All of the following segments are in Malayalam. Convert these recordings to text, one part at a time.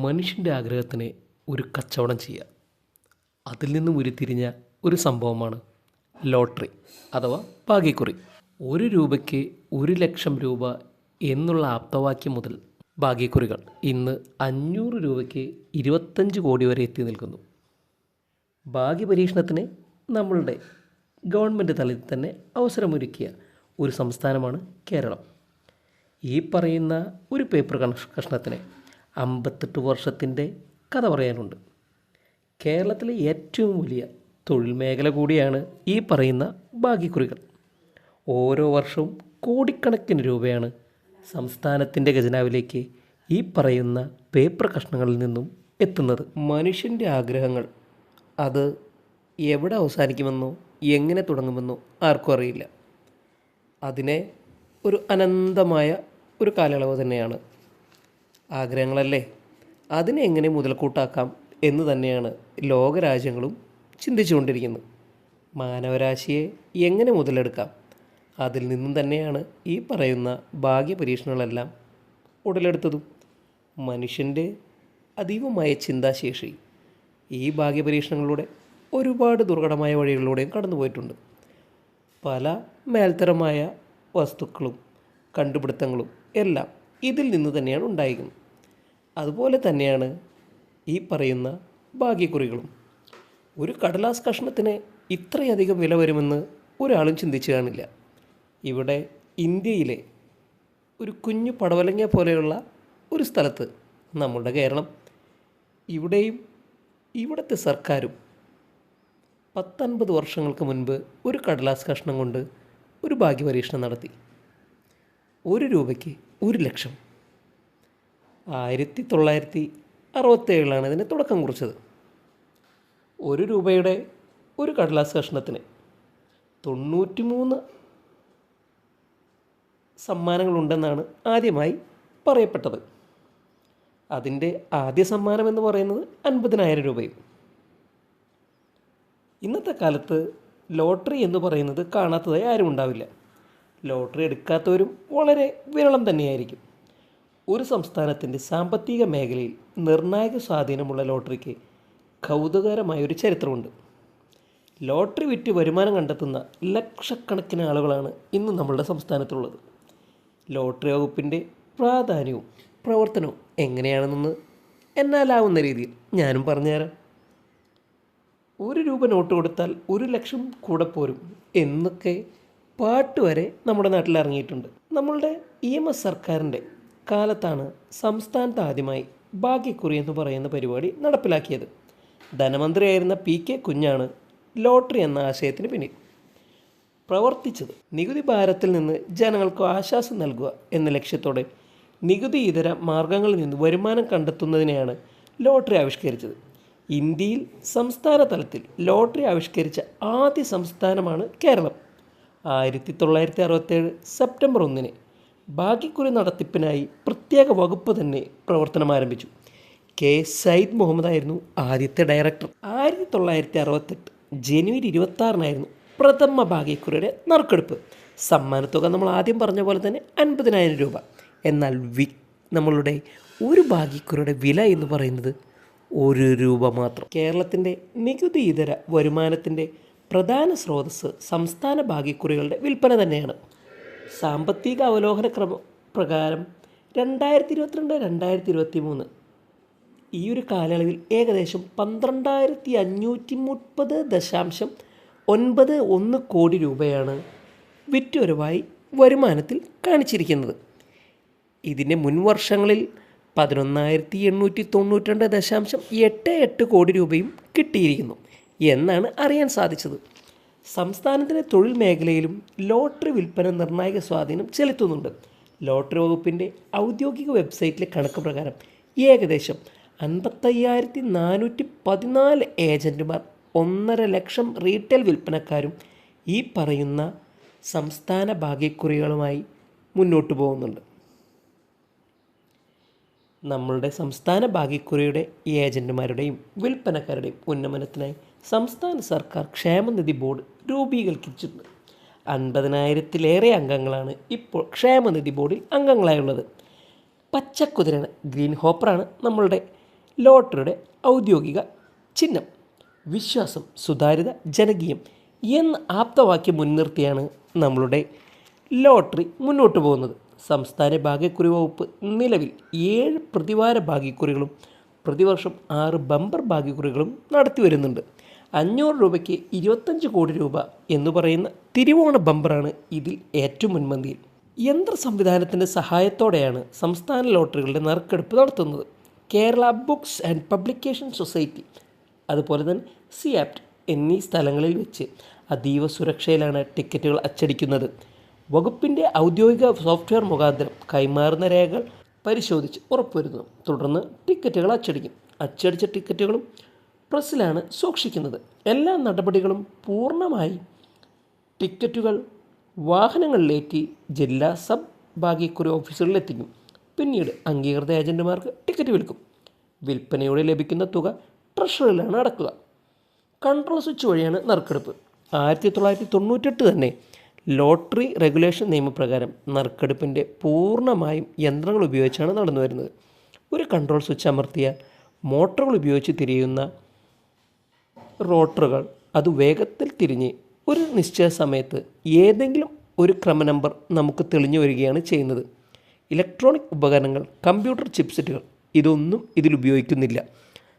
മനുഷ്യൻ്റെ ആഗ്രഹത്തിന് ഒരു കച്ചവടം ചെയ്യുക. അതിൽ നിന്നും ഉരുത്തിരിഞ്ഞ ഒരു സംഭവമാണ് ലോട്ടറി അഥവാ ഭാഗ്യക്കുറി. 1 രൂപയ്ക്ക് 1,00,000 രൂപ എന്നുള്ള ആപ്തവാക്യം മുതൽ ഭാഗ്യക്കുറികൾ ഇന്ന് 500 രൂപയ്ക്ക് 25 കോടി വരെ എത്തി നിൽക്കുന്നു. ഭാഗ്യപരീക്ഷണത്തിന് നമ്മളുടെ ഗവൺമെൻറ് തലത്തിൽ തന്നെ അവസരമൊരുക്കിയ ഒരു സംസ്ഥാനമാണ് കേരളം. ഈ പറയുന്ന ഒരു പേപ്പർ കഷ്ണത്തിന് 58 വർഷത്തിൻ്റെ കഥ പറയാനുണ്ട്. കേരളത്തിലെ ഏറ്റവും വലിയ തൊഴിൽ മേഖല കൂടിയാണ് ഈ പറയുന്ന ഭാഗ്യക്കുറികൾ. ഓരോ വർഷവും കോടിക്കണക്കിന് രൂപയാണ് സംസ്ഥാനത്തിൻ്റെ ഖജനാവിലേക്ക് ഈ പറയുന്ന പേപ്പർ കഷ്ണങ്ങളിൽ നിന്നും എത്തുന്നത്. മനുഷ്യൻ്റെ ആഗ്രഹങ്ങൾ അത് എവിടെ അവസാനിക്കുമെന്നോ എങ്ങനെ തുടങ്ങുമെന്നോ ആർക്കും അറിയില്ല. അതിനെ ഒരു അനന്തമായ ഒരു കാലയളവ് തന്നെയാണ്. ആഗ്രഹങ്ങളല്ലേ, അതിനെ എങ്ങനെ മുതൽക്കൂട്ടാക്കാം എന്ന് തന്നെയാണ് ലോകരാജ്യങ്ങളും ചിന്തിച്ചുകൊണ്ടിരിക്കുന്നത്. മാനവരാശിയെ എങ്ങനെ മുതലെടുക്കാം, അതിൽ നിന്നും തന്നെയാണ് ഈ പറയുന്ന ഭാഗ്യപരീക്ഷണങ്ങളെല്ലാം ഉടലെടുത്തതും. മനുഷ്യൻ്റെ അതീവമായ ചിന്താശേഷി ഈ ഭാഗ്യപരീക്ഷണങ്ങളിലൂടെ ഒരുപാട് ദുർഘടമായ വഴികളിലൂടെയും കടന്നുപോയിട്ടുണ്ട്. പല മേൽത്തരമായ വസ്തുക്കളും കണ്ടുപിടുത്തങ്ങളും എല്ലാം ഇതിൽ നിന്ന് തന്നെയാണ് ഉണ്ടായിരിക്കുന്നത്. അതുപോലെ തന്നെയാണ് ഈ പറയുന്ന ഭാഗ്യക്കുറികളും. ഒരു കടലാസ് കഷ്ണത്തിന് ഇത്രയധികം വില വരുമെന്ന് ഒരാളും ചിന്തിച്ചു കാണില്ല. ഇവിടെ ഇന്ത്യയിലെ ഒരു കുഞ്ഞു പടവലങ്ങ പോലെയുള്ള ഒരു സ്ഥലത്ത്, നമ്മുടെ കേരളം, ഇവിടെയും ഇവിടുത്തെ സർക്കാരും 50 വർഷങ്ങൾക്ക് മുൻപ് ഒരു കടലാസ് കഷ്ണം കൊണ്ട് ഒരു ഭാഗ്യപരീക്ഷണം നടത്തി. 1 രൂപയ്ക്ക് 1,00,000. 1967 ഇതിന് തുടക്കം കുറിച്ചത്. 1 രൂപയുടെ ഒരു കടലാസ് കഷ്ണത്തിന് 93 സമ്മാനങ്ങളുണ്ടെന്നാണ് ആദ്യമായി പറയപ്പെട്ടത്. അതിൻ്റെ ആദ്യ സമ്മാനം എന്ന് പറയുന്നത് 50,000 രൂപയും. ഇന്നത്തെ കാലത്ത് ലോട്ടറി എന്ന് പറയുന്നത് കാണാത്തതായി ആരും ഉണ്ടാവില്ല. ലോട്ടറി എടുക്കാത്തവരും വളരെ വിരളം തന്നെയായിരിക്കും. ഒരു സംസ്ഥാനത്തിൻ്റെ സാമ്പത്തിക മേഖലയിൽ നിർണായക സ്വാധീനമുള്ള ലോട്ടറിക്ക് കൗതുകകരമായൊരു ചരിത്രമുണ്ട്. ലോട്ടറി വിറ്റ് വരുമാനം കണ്ടെത്തുന്ന ലക്ഷക്കണക്കിന് ആളുകളാണ് ഇന്ന് നമ്മളുടെ സംസ്ഥാനത്തുള്ളത്. ലോട്ടറി വകുപ്പിൻ്റെ പ്രാധാന്യവും പ്രവർത്തനവും എങ്ങനെയാണെന്ന് എന്നാലാവുന്ന രീതിയിൽ ഞാനും പറഞ്ഞുതരാം. 1 രൂപ നോട്ട് കൊടുത്താൽ 1,00,000 കൂടെ പോരും എന്നൊക്കെ പാട്ട് വരെ നമ്മുടെ നാട്ടിൽ ഇറങ്ങിയിട്ടുണ്ട്. നമ്മളുടെ EMS സർക്കാരിൻ്റെ കാലത്താണ് സംസ്ഥാനത്ത് ആദ്യമായി ഭാഗ്യക്കുറി എന്ന് പറയുന്ന പരിപാടി നടപ്പിലാക്കിയത്. ധനമന്ത്രിയായിരുന്ന PK കുഞ്ഞാണ് ലോട്ടറി എന്ന ആശയത്തിന് പിന്നിൽ പ്രവർത്തിച്ചത്. നികുതി ഭാരത്തിൽ നിന്ന് ജനങ്ങൾക്ക് ആശ്വാസം നൽകുക എന്ന ലക്ഷ്യത്തോടെ നികുതി ഇതര മാർഗങ്ങളിൽ നിന്ന് വരുമാനം കണ്ടെത്തുന്നതിനെയാണ് ലോട്ടറി ആവിഷ്കരിച്ചത്. ഇന്ത്യയിൽ സംസ്ഥാന തലത്തിൽ ലോട്ടറി ആവിഷ്കരിച്ച ആദ്യ സംസ്ഥാനമാണ് കേരളം. 1967 സെപ്റ്റംബർ 1 ഭാഗ്യക്കുറി നടത്തിപ്പിനായി പ്രത്യേക വകുപ്പ് തന്നെ പ്രവർത്തനം ആരംഭിച്ചു. K. സയ്യിദ് മുഹമ്മദ് ആയിരുന്നു ആദ്യത്തെ ഡയറക്ടർ. 1968 ജനുവരി 26 പ്രഥമ ഭാഗ്യക്കുറിയുടെ നറുക്കെടുപ്പ്. സമ്മാനത്തുക നമ്മൾ ആദ്യം പറഞ്ഞ പോലെ തന്നെ 50,000 രൂപ. എന്നാൽ നമ്മളുടെ ഒരു ഭാഗ്യക്കുറിയുടെ വില എന്ന് പറയുന്നത് 1 രൂപ മാത്രം. കേരളത്തിൻ്റെ നികുതി ഇതര വരുമാനത്തിൻ്റെ പ്രധാന സ്രോതസ്സ് സംസ്ഥാന ഭാഗ്യക്കുറികളുടെ വിൽപ്പന തന്നെയാണ്. സാമ്പത്തിക അവലോകന പ്രകാരം 2022-2023 ഈ ഒരു കാലയളവിൽ ഏകദേശം 12,530.91 കോടി രൂപയാണ് വിറ്റുവരവായി വരുമാനത്തിൽ കാണിച്ചിരിക്കുന്നത്. ഇതിൻ്റെ മുൻ വർഷങ്ങളിൽ 11,892.88 കോടി രൂപയും കിട്ടിയിരിക്കുന്നു എന്നാണ് അറിയാൻ സാധിച്ചത്. സംസ്ഥാനത്തിൻ്റെ തൊഴിൽ മേഖലയിലും ലോട്ടറി വിൽപ്പന നിർണായക സ്വാധീനം ചെലുത്തുന്നുണ്ട്. ലോട്ടറി വകുപ്പിൻ്റെ ഔദ്യോഗിക വെബ്സൈറ്റിലെ കണക്ക് പ്രകാരം ഏകദേശം 55,414 ഏജൻറ്റുമാർ, 1.5 ലക്ഷം റീറ്റെയിൽ വിൽപ്പനക്കാരും ഈ പറയുന്ന സംസ്ഥാന ഭാഗ്യക്കുറികളുമായി മുന്നോട്ട് പോകുന്നുണ്ട്. നമ്മളുടെ സംസ്ഥാന ഭാഗ്യക്കുറിയുടെ ഏജൻറ്റുമാരുടെയും വിൽപ്പനക്കാരുടെയും ഉന്നമനത്തിനായി സംസ്ഥാന സർക്കാർ ക്ഷേമനിധി ബോർഡ് രൂപീകരിച്ചിട്ടുണ്ട്. 50,000-ലേറെ അംഗങ്ങളാണ് ഇപ്പോൾ ക്ഷേമനിധി ബോർഡിൽ അംഗങ്ങളായുള്ളത്. പച്ചക്കുതിരയാണ്, ഗ്രീൻ ഹോപ്പറാണ് നമ്മളുടെ ലോട്ടറിയുടെ ഔദ്യോഗിക ചിഹ്നം. വിശ്വാസം, സുതാര്യത, ജനകീയം എന്ന ആപ്തവാക്യം മുൻനിർത്തിയാണ് നമ്മളുടെ ലോട്ടറി മുന്നോട്ട് പോകുന്നത്. സംസ്ഥാന ഭാഗ്യക്കുറി വകുപ്പ് നിലവിൽ 7 പ്രതിവാര ഭാഗ്യക്കുറികളും പ്രതിവർഷം 6 ബമ്പർ ഭാഗ്യക്കുറികളും നടത്തി വരുന്നുണ്ട്. 500 രൂപയ്ക്ക് 25 കോടി രൂപ എന്ന് പറയുന്ന തിരുവോണ ബമ്പറാണ് ഇതിൽ ഏറ്റവും മുൻപന്തിയിൽ. യന്ത്ര സംവിധാനത്തിൻ്റെ സഹായത്തോടെയാണ് സംസ്ഥാന ലോട്ടറികളുടെ നറുക്കെടുപ്പ് നടത്തുന്നത്. Kerala books and publication society, അതുപോലെ തന്നെ സിയാപ്റ്റ് എന്നീ സ്ഥലങ്ങളിൽ വെച്ച് അതീവ സുരക്ഷയിലാണ് ടിക്കറ്റുകൾ അച്ചടിക്കുന്നത്. വകുപ്പിൻ്റെ ഔദ്യോഗിക സോഫ്റ്റ്വെയർ മുഖാന്തരം കൈമാറുന്ന രേഖകൾ പരിശോധിച്ച് ഉറപ്പുവരുന്നു. തുടർന്ന് ടിക്കറ്റുകൾ അച്ചടിക്കും. അച്ചടിച്ച ടിക്കറ്റുകളും പ്രസ്സിലാണ് സൂക്ഷിക്കുന്നത്. എല്ലാ നടപടികളും പൂർണ്ണമായി ടിക്കറ്റുകൾ വാഹനങ്ങളിലേറ്റി ജില്ലാ സബ് ഭാഗ്യക്കുറി ഓഫീസുകളിൽ എത്തിക്കും. പിന്നീട് അംഗീകൃത ഏജൻറ്റുമാർക്ക് ടിക്കറ്റ് വിൽക്കും. വിൽപ്പനയോടെ ലഭിക്കുന്ന തുക ട്രഷറിയിലാണ് അടക്കുക. കൺട്രോൾ സ്വിച്ച് വഴിയാണ് നറുക്കെടുപ്പ്. 1998 തന്നെ ലോട്ടറി റെഗുലേഷൻ നിയമപ്രകാരം നറുക്കെടുപ്പിൻ്റെ പൂർണ്ണമായും യന്ത്രങ്ങൾ ഉപയോഗിച്ചാണ് നടന്നു വരുന്നത്. ഒരു കൺട്രോൾ സ്വിച്ച് അമർത്തിയാൽ മോട്ടറുകൾ ഉപയോഗിച്ച് തിരിയുന്ന റോട്ടറുകൾ അത് വേഗത്തിൽ തിരിഞ്ഞ് ഒരു നിശ്ചയ സമയത്ത് ഏതെങ്കിലും ഒരു ക്രമ നമ്പർ നമുക്ക് തെളിഞ്ഞു വരികയാണ് ചെയ്യുന്നത്. ഇലക്ട്രോണിക് ഉപകരണങ്ങൾ, കമ്പ്യൂട്ടർ ചിപ്സെറ്റുകൾ ഇതൊന്നും ഇതിൽ ഉപയോഗിക്കുന്നില്ല.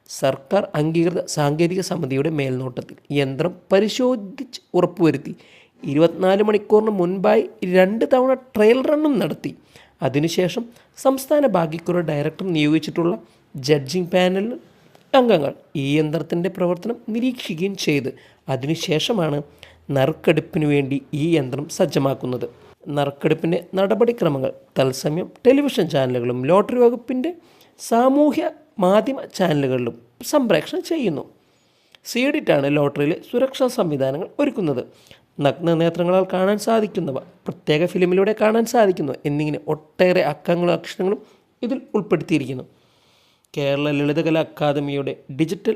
സർക്കാർ അംഗീകൃത സാങ്കേതിക സമിതിയുടെ മേൽനോട്ടത്തിൽ യന്ത്രം പരിശോധിച്ച് ഉറപ്പുവരുത്തി 24 മണിക്കൂറിന് മുൻപായി 2 തവണ ട്രയൽ റണ്ണും നടത്തി. അതിനുശേഷം സംസ്ഥാന ഭാഗ്യക്കുറി ഡയറക്ടർ നിയോഗിച്ചിട്ടുള്ള ജഡ്ജിംഗ് പാനൽ അംഗങ്ങൾ ഈ യന്ത്രത്തിൻ്റെ പ്രവർത്തനം നിരീക്ഷിക്കുകയും ചെയ്ത് അതിനുശേഷമാണ് നറുക്കെടുപ്പിന് വേണ്ടി ഈ യന്ത്രം സജ്ജമാക്കുന്നത്. നറുക്കെടുപ്പിൻ്റെ നടപടിക്രമങ്ങൾ തത്സമയം ടെലിവിഷൻ ചാനലുകളും ലോട്ടറി വകുപ്പിൻ്റെ സാമൂഹ്യ മാധ്യമ ചാനലുകളിലും സംപ്രേഷണം ചെയ്യുന്നു. സീഡിറ്റാണ് ലോട്ടറിയിലെ സുരക്ഷാ സംവിധാനങ്ങൾ ഒരുക്കുന്നത്. നഗ്നനേത്രങ്ങളാൽ കാണാൻ സാധിക്കുന്നവ, പ്രത്യേക ഫിലിമിലൂടെ കാണാൻ സാധിക്കുന്നു എന്നിങ്ങനെ ഒട്ടേറെ അക്കങ്ങളും അക്ഷരങ്ങളും ഇതിൽ ഉൾപ്പെടുത്തിയിരിക്കുന്നു. കേരള ലളിതകലാ അക്കാദമിയുടെ ഡിജിറ്റൽ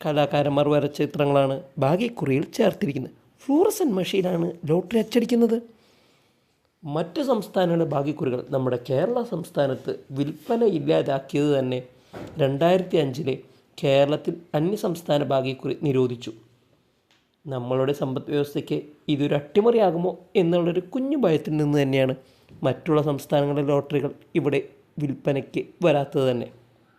കലാകാരന്മാർ വരച്ച ചിത്രങ്ങളാണ് ഭാഗ്യക്കുറിയിൽ ചേർത്തിരിക്കുന്നത്. ഫ്ലൂറസെൻ്റ് മെഷീനാണ് ലോട്ടറി അച്ചടിക്കുന്നത്. മറ്റ് സംസ്ഥാനങ്ങളുടെ ഭാഗ്യക്കുറികൾ നമ്മുടെ കേരള സംസ്ഥാനത്ത് വിൽപ്പന ഇല്ലാതാക്കിയത് തന്നെ 2005 കേരളത്തിൽ അന്യസംസ്ഥാന ഭാഗ്യക്കുറി നിരോധിച്ചു. നമ്മളുടെ സമ്പദ് വ്യവസ്ഥയ്ക്ക് ഇതൊരു അട്ടിമറിയാകുമോ എന്നുള്ളൊരു കുഞ്ഞു ഭയത്തിൽ നിന്ന് തന്നെയാണ് മറ്റുള്ള സംസ്ഥാനങ്ങളിലെ ലോട്ടറികൾ ഇവിടെ വിൽപ്പനയ്ക്ക് വരാത്തത് തന്നെ.